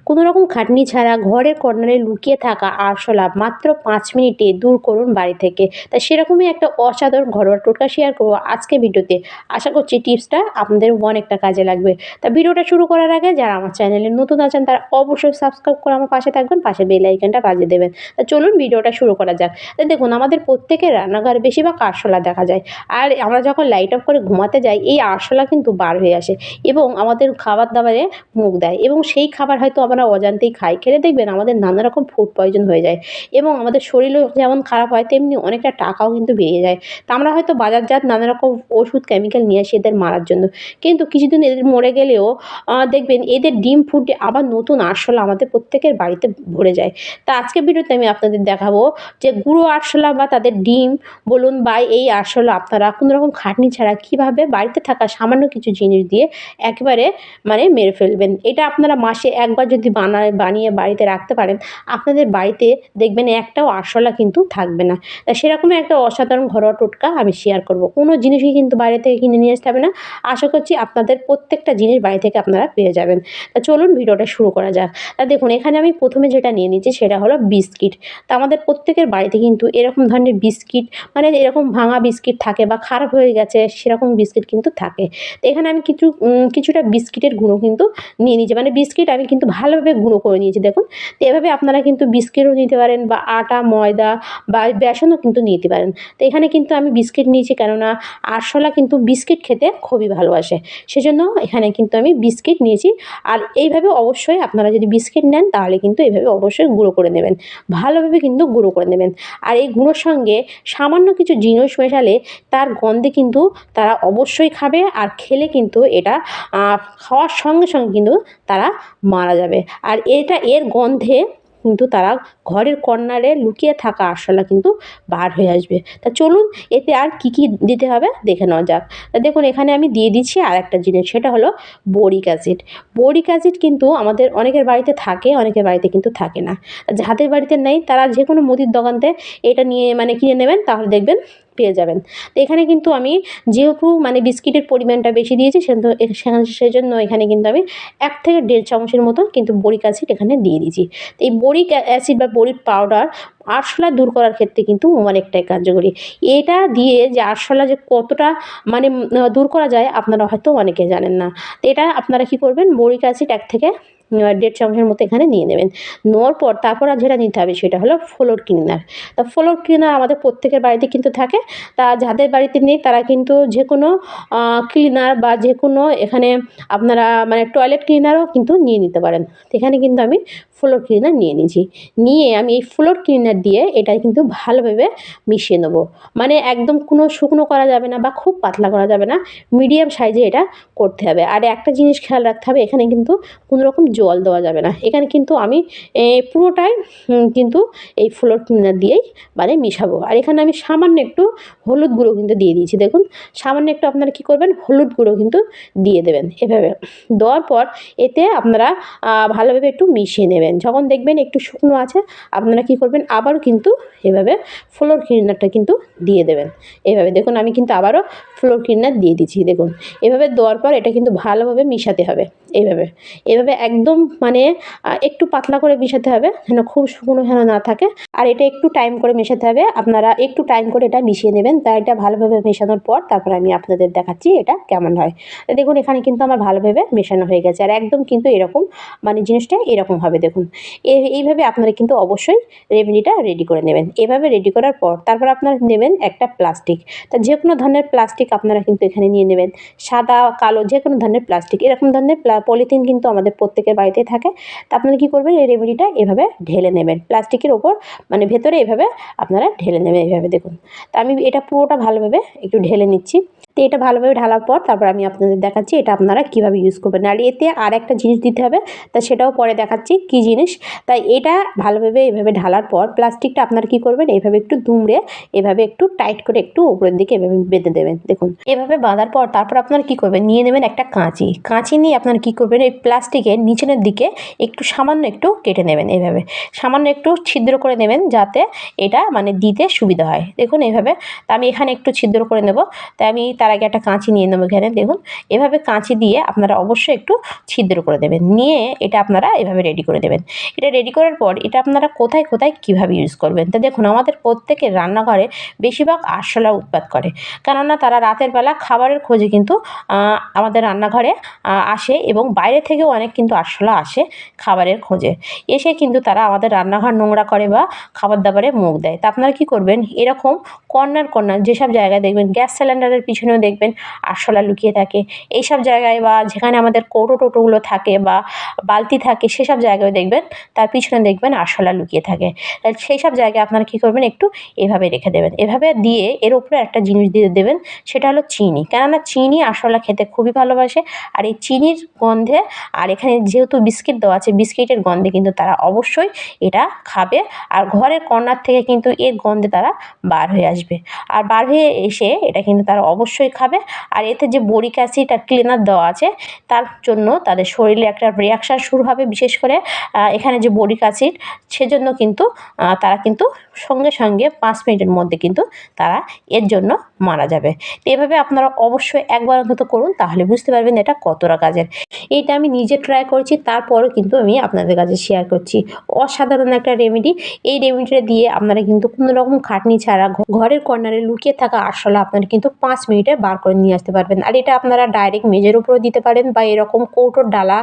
কোনো রকম খাটনি ছাড়া ঘরের কর্নারে লুকিয়ে থাকা আরশোলা মাত্র ৫ মিনিটে দূর করুন বাড়ি থেকে। তাই সেরকমই একটা অসাধারণ ঘরোয়া টোটকা শেয়ার করবো আজকের ভিডিওতে। আশা করছি টিপসটা আপনাদের অনেকটা কাজে লাগবে। তা ভিডিওটা শুরু করার আগে যারা আমার চ্যানেলে নতুন আছেন তারা অবশ্যই সাবস্ক্রাইব করে আমার পাশে থাকবেন, পাশে বেল আইকনটা বাজিয়ে দেবেন। তা চলুন ভিডিওটা শুরু করা যাক। তা দেখুন, আমাদের প্রত্যেকের রান্নাঘরে বেশিরভাগ আরশোলা দেখা যায়। আর আমরা যখন লাইট অফ করে ঘুমাতে যাই এই আরশোলা কিন্তু বার হয়ে আসে এবং আমাদের খাবার দাবারে মুখ দেয়, এবং সেই খাবার হয়তো আমরা অজান্তেই খাই। খেলে দেখবেন আমাদের নানা রকম ফুড পয়জন হয়ে যায় এবং আমাদের শরীরও যেমন খারাপ হয় তেমনি অনেকটা টাকাও কিন্তু বেরিয়ে যায়। তা আমরা হয়তো বাজারজাত নানা রকম ওষুধ কেমিক্যাল নিয়ে আসি এদের মারার জন্য, কিন্তু কিছুদিন এদের মরে গেলেও দেখবেন এদের ডিম ফুটে আবার নতুন আরশোলা আমাদের প্রত্যেকের বাড়িতে ভরে যায়। তা আজকের ভিডিওতে আমি আপনাদের দেখাবো যে গুঁড়ো আরশোলা বা তাদের ডিম বলুন বা এই আরশোলা আপনারা কোনো রকম খাটনি ছাড়া কীভাবে বাড়িতে থাকা সামান্য কিছু জিনিস দিয়ে একেবারে মেরে ফেলবেন। এটা আপনারা মাসে একবার যদি বানিয়ে বাড়িতে রাখতে পারেন, আপনাদের বাড়িতে দেখবেন একটাও আরশোলা কিন্তু থাকবে না। তা সেরকমই একটা অসাধারণ ঘরোয়া টোটকা আমি শেয়ার করব। কোনো জিনিসই কিন্তু বাইরে থেকে কিনে নিয়ে আসতে হবে না। আশা করছি আপনাদের প্রত্যেকটা জিনিস বাড়ি থেকে আপনারা পেয়ে যাবেন। তা চলুন ভিডিওটা শুরু করা যাক। তা দেখুন, এখানে আমি প্রথমে যেটা নিয়ে নিচ্ছি সেটা হলো বিস্কিট। তা আমাদের প্রত্যেকের বাড়িতে কিন্তু এরকম ধরনের বিস্কিট এরকম ভাঙা বিস্কিট থাকে বা খারাপ হয়ে গেছে সেরকম বিস্কিট কিন্তু থাকে। তো এখানে আমি কিছুটা বিস্কিটের গুঁড়ো কিন্তু নিয়ে নিয়েছি, বিস্কিট আমি কিন্তু ভালোভাবে গুঁড়ো করে নিয়েছি দেখুন। তো এভাবে আপনারা কিন্তু বিস্কিটও নিতে পারেন বা আটা ময়দা বা বেসনও কিন্তু নিতে পারেন। তো এখানে কিন্তু আমি বিস্কিট নিয়েছি, কেননা আরশোলা কিন্তু বিস্কিট খেতে খুবই ভালোবাসে, সেজন্য এখানে কিন্তু আমি বিস্কিট নিয়েছি। আর এইভাবে অবশ্যই আপনারা যদি বিস্কিট নেন তাহলে কিন্তু এইভাবে অবশ্যই গুঁড়ো করে নেবেন, ভালোভাবে কিন্তু গুঁড়ো করে নেবেন। আর এই গুঁড়োর সঙ্গে সামান্য কিছু জিনিস মেশালে তার গন্ধে কিন্তু তারা অবশ্যই খাবে, আর খেলে কিন্তু এটা খাওয়ার সঙ্গে সঙ্গে কিন্তু তারা মারা যাবে। আর এর গন্ধে কিন্তু তারা ঘরের কর্নারে লুকিয়ে থাকা আরশোলা কিন্তু বার হয়ে আসবে। তা চলুন এতে আর কি কি দিতে হবে দেখে নেওয়া যাক। তা দেখুন, এখানে আমি দিয়ে দিচ্ছি আর একটা জিনিস, সেটা হলো বোরিক অ্যাসিড। বোরিক অ্যাসিড কিন্তু আমাদের অনেকের বাড়িতে থাকে, অনেকের বাড়িতে কিন্তু থাকে না। যাদের বাড়িতে নেই তারা যে কোনো মুদির দোকান থেকে এটা নিয়ে কিনে নেবেন, তাহলে দেখবেন পেয়ে যাবেন। তো এখানে কিন্তু আমি যেহেতু বিস্কিটের পরিমাণটা বেশি দিয়েছি সেজন্য এখানে কিন্তু আমি ১ থেকে ১.৫ চামচের মতো কিন্তু বোরিক অ্যাসিড এখানে দিয়ে দিয়েছি। তো এই বোরিক অ্যাসিড বা বোরিক পাউডার আরশোলা দূর করার ক্ষেত্রে কিন্তু অনেকটাই কার্যকরী। এটা দিয়ে যে আরশোলা যে কতটা দূর করা যায় আপনারা হয়তো অনেকে জানেন না। তো এটা আপনারা কী করবেন, বোরিক অ্যাসিড ১ থেকে ১.৫ চামচের মতো এখানে নিয়ে নেবেন। নেওয়ার পর তারপর আর যেটা নিতে হবে সেটা হলো ফ্লোর ক্লিনার। তা ফ্লোর ক্লিনার আমাদের প্রত্যেকের বাড়িতে কিন্তু থাকে। তা যাদের বাড়িতে নেই তারা কিন্তু যে কোনো ক্লিনার বা যে কোনো এখানে আপনারা টয়লেট ক্লিনারও কিন্তু নিয়ে নিতে পারেন। তো এখানে কিন্তু আমি ফ্লোর ক্লিনার নিয়ে নিয়েছি। নিয়ে আমি এই ফ্লোর ক্লিনার দিয়ে এটা কিন্তু ভালোভাবে মিশিয়ে নেবো। একদম কোনো শুকনো করা যাবে না বা খুব পাতলা করা যাবে না, মিডিয়াম সাইজে এটা করতে হবে। আর একটা জিনিস খেয়াল রাখতে হবে, এখানে কিন্তু কোনো রকম জল দেওয়া যাবে না। এখানে কিন্তু আমি পুরোটাই কিন্তু এই ফ্লোর ক্লিনার দিয়েই মিশাবো। আর এখানে আমি সামান্য একটু হলুদ গুঁড়ো কিন্তু দিয়ে দিয়েছি দেখুন। সামান্য একটু আপনারা কী করবেন, হলুদ গুঁড়ো কিন্তু দিয়ে দেবেন। এভাবে দেওয়ার পর এতে আপনারা ভালোভাবে একটু মিশিয়ে নেবেন। যখন দেখবেন একটু শুকনো আছে আপনারা কী করবেন, আবারও কিন্তু এভাবে ফ্লোর ক্লিনারটা কিন্তু দিয়ে দেবেন। এভাবে দেখুন আমি কিন্তু আবারও ফ্লোর ক্লিনার দিয়ে দিচ্ছি দেখুন। এভাবে দেওয়ার পর এটা কিন্তু ভালোভাবে মিশাতে হবে। এভাবে একদম একটু পাতলা করে মেশাতে হবে, যেন খুব শুকনো যেন না থাকে। আর এটা একটু টাইম করে মেশাতে হবে, আপনারা একটু টাইম করে এটা মিশিয়ে নেবেন। তাই এটা ভালোভাবে মেশানোর পর তারপর আমি আপনাদের দেখাচ্ছি এটা কেমন হয়। দেখুন এখানে কিন্তু আমার ভালোভাবে মেশানো হয়ে গেছে, আর একদম কিন্তু এরকম জিনিসটা এরকম হবে দেখুন। এইভাবে আপনারা কিন্তু অবশ্যই রেমেডিটা রেডি করে নেবেন। এভাবে রেডি করার পর তারপর আপনারা নেবেন একটা প্লাস্টিক। তা যে কোনো ধরনের প্লাস্টিক আপনারা কিন্তু এখানে নিয়ে নেবেন, সাদা কালো যে কোনো ধরনের প্লাস্টিক। এরকম ধরনের পলিথিন কিন্তু আমাদের প্রত্যেকের বাড়িতেই থাকে। তা আপনারা কী করবেন, এই রেমেডিটা এভাবে ঢেলে নেবেন প্লাস্টিকের ওপর, ভেতরে এভাবে আপনারা ঢেলে নেবেন এইভাবে দেখুন। তা আমি এটা পুরোটা ভালোভাবে একটু ঢেলে নিচ্ছি। তো এটা ভালোভাবে ঢালার পর তারপর আমি আপনাদের দেখাচ্ছি এটা আপনারা কীভাবে ইউজ করবেন। আর এতে আর একটা জিনিস দিতে হবে, তা সেটাও পরে দেখাচ্ছি কী জিনিস। তাই এটা ভালোভাবে এভাবে ঢালার পর প্লাস্টিকটা আপনারা কী করবেন, এভাবে একটু দুমড়ে এভাবে একটু টাইট করে একটু উপরের দিকে এভাবে বেঁধে দেবেন দেখুন। এভাবে বাঁধার পর তারপর আপনারা কী করবেন, নিয়ে নেবেন একটা কাঁচি নিয়ে আপনারা কী করবেন, এই প্লাস্টিকের নিচের দিকে একটু সামান্য একটু কেটে নেবেন। এইভাবে সামান্য একটু ছিদ্র করে নেবেন যাতে এটা দিতে সুবিধা হয় দেখুন এইভাবে। তা আমি এখানে একটু ছিদ্র করে নেব। তাই আমি তার আগে একটা কাঁচি নিয়ে নেবো। এখানে দেখুন এভাবে কাঁচি দিয়ে আপনারা অবশ্যই একটু ছিদ্র করে দেবেন, নিয়ে এটা আপনারা এভাবে রেডি করে দেবেন। এটা রেডি করার পর এটা আপনারা কোথায় কোথায় কীভাবে ইউজ করবেন, তো দেখুন আমাদের প্রত্যেকের রান্নাঘরে বেশিরভাগ আরশোলা উৎপাত করে, কেননা তারা রাতের বেলা খাবারের খোঁজে কিন্তু আমাদের রান্নাঘরে আসে, এবং বাইরে থেকেও অনেক কিন্তু আরশোলা আসে খাবারের খোঁজে, এসে কিন্তু তারা আমাদের রান্নাঘর নোংরা করে বা খাবার দাবারে মুখ দেয়। তা আপনারা কী করবেন, এরকম কর্নার কর্নার যেসব জায়গায় দেখবেন গ্যাস সিলিন্ডারের পিছনেও দেখবেন আরশোলা লুকিয়ে থাকে, এইসব জায়গায় বা যেখানে আমাদের কৌটো টোটোগুলো থাকে বা বালতি থাকে সেসব জায়গায় দেখবেন তার পিছনে দেখবেন আরশোলা লুকিয়ে থাকে। সেই সব জায়গায় আপনারা কী করবেন, একটু এভাবে রেখে দেবেন। এভাবে দিয়ে এর উপরে একটা জিনিস দিয়ে দেবেন, সেটা হলো চিনি, কেননা চিনি আরশোলা খেতে খুবই ভালোবাসে। আর এই চিনির গন্ধে, আর এখানে যেহেতু বিস্কিট দেওয়া আছে, বিস্কিটের গন্ধে কিন্তু তারা অবশ্যই এটা খাবে, আর ঘরের কর্নার থেকে কিন্তু এর গন্ধে তারা বার হয়ে আসবে, আর বার হয়ে এসে এটা কিন্তু তারা অবশ্যই খাবে। আর এতে যে বোরিক অ্যাসিড আর ক্লিনার দেওয়া আছে তার জন্য তাদের শরীরে একটা রিয়াকশান শুরু হবে, বিশেষ করে এখানে যে বোরিক অ্যাসিড, সেজন্য কিন্তু তারা কিন্তু সঙ্গে সঙ্গে 5 মিনিটের মধ্যে কিন্তু তারা এর জন্য মারা যাবে। তো এভাবে আপনারা অবশ্যই একবার অন্তত করুন, তাহলে বুঝতে পারবেন এটা কতটা কাজের। এইটা আমি নিজে ট্রাই করেছি, তারপরও কিন্তু আমি আপনাদের কাছে শেয়ার করছি। অসাধারণ একটা রেমেডি। এই রেমেডিটা দিয়ে আপনারা কিন্তু কোনো রকম খাটনি ছাড়া ঘরের কর্নারে লুকিয়ে থাকা আরশোলা আপনারা কিন্তু 5 মিনিটে বার করে নিয়ে আসতে পারবেন। আর এটা আপনারা ডাইরেক্ট মেঝের উপরেও দিতে পারেন, বা এরকম কৌটোর ডালা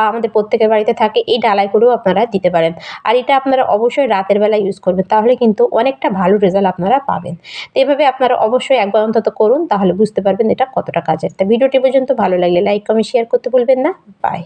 আমাদের প্রত্যেকের বাড়িতে থাকে, এই ডালায় করেও আপনারা দিতে পারেন। আর এটা আপনারা অবশ্যই রাতের বেলা ইউজ করবেন, তাহলে কিন্তু অনেকটা ভালো রেজাল্ট আপনারা পাবেন। তো এভাবে আপনারা অবশ্যই একবার অন্তত করুন, তাহলে বুঝতে পারবেন এটা কতটা কাজের। তা ভিডিওটি পর্যন্ত ভালো লাগলে লাইক কমেন্ট শেয়ার করতে ভুলবেন না। বাই।